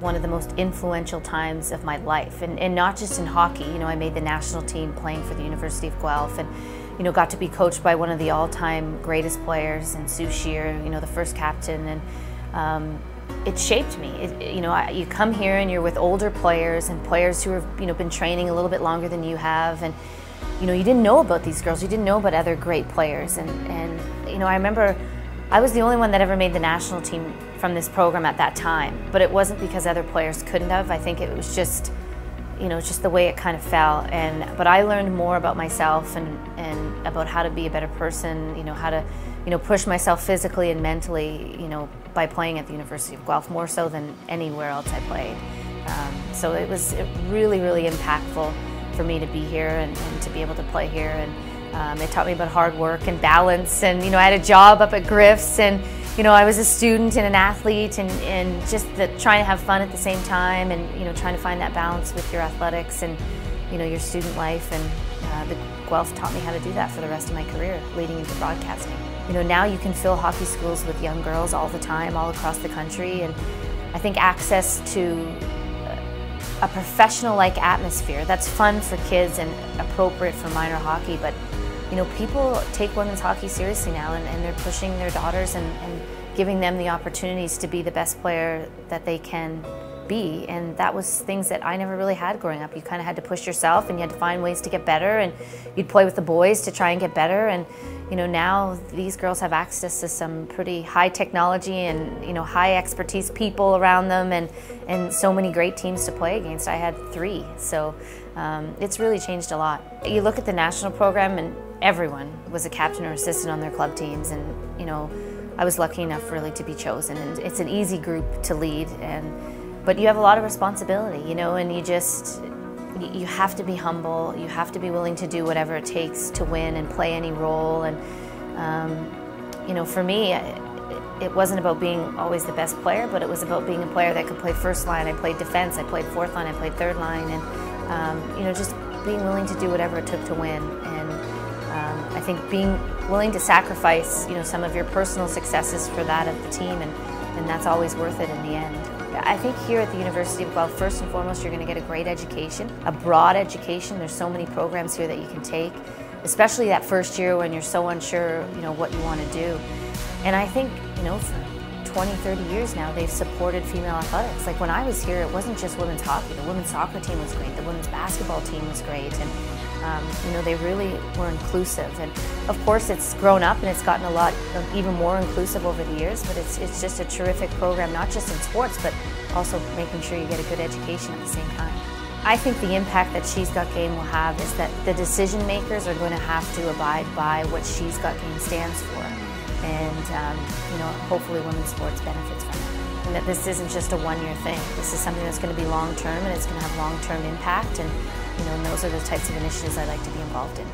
one of the most influential times of my life, and not just in hockey. You know, I made the national team playing for the University of Guelph, and you know, got to be coached by one of the all-time greatest players, and Sue Shear, you know, the first captain, and it shaped me. You know, you come here and you're with older players and players who have, you know, been training a little bit longer than you have, and you know, you didn't know about these girls, you didn't know about other great players, and you know, I remember I was the only one that ever made the national team from this program at that time, but it wasn't because other players couldn't have. I think it was just, you know, just the way it kind of fell. But I learned more about myself and about how to be a better person, you know, how to, you know, push myself physically and mentally, you know, by playing at the University of Guelph, more so than anywhere else I played. So it was really, really impactful for me to be here and to be able to play here. And it taught me about hard work and balance. And, you know, I had a job up at Griff's, and, you know, I was a student and an athlete, and just trying to have fun at the same time, and, you know, trying to find that balance with your athletics and, you know, your student life. And the Guelph taught me how to do that for the rest of my career, leading into broadcasting. You know, now you can fill hockey schools with young girls all the time, all across the country, and I think access to a professional-like atmosphere that's fun for kids and appropriate for minor hockey, but you know, people take women's hockey seriously now, and they're pushing their daughters and giving them the opportunities to be the best player that they can be. And that was things that I never really had growing up. You kind of had to push yourself, and you had to find ways to get better, and you'd play with the boys to try and get better. And you know, now these girls have access to some pretty high technology and, you know, high expertise people around them, and so many great teams to play against. I had 3, so it's really changed a lot. You look at the national program, and everyone was a captain or assistant on their club teams, and you know, I was lucky enough really to be chosen, and it's an easy group to lead, but you have a lot of responsibility, you know, and you have to be humble, you have to be willing to do whatever it takes to win and play any role. And you know, for me, it wasn't about being always the best player, but it was about being a player that could play first line. I played defense, I played fourth line, I played third line, and you know, just being willing to do whatever it took to win. And I think being willing to sacrifice, you know, some of your personal successes for that of the team, and that's always worth it in the end. I think here at the University of Guelph, first and foremost, you're going to get a great education, a broad education. There's so many programs here that you can take, especially that first year when you're so unsure, you know, what you want to do. And I think, you know, for 20, 30 years now, they've supported female athletics. Like when I was here, it wasn't just women's hockey. The women's soccer team was great. The women's basketball team was great. And you know, they really were inclusive. And of course, it's grown up and it's gotten a lot even more inclusive over the years, but it's just a terrific program, not just in sports, but also making sure you get a good education at the same time. I think the impact that She's Got Game will have is that the decision makers are going to have to abide by what She's Got Game stands for. And you know, hopefully women's sports benefits from it. And that this isn't just a one-year thing. This is something that's going to be long-term, and it's going to have long-term impact. And you know, and those are the types of initiatives I like to be involved in.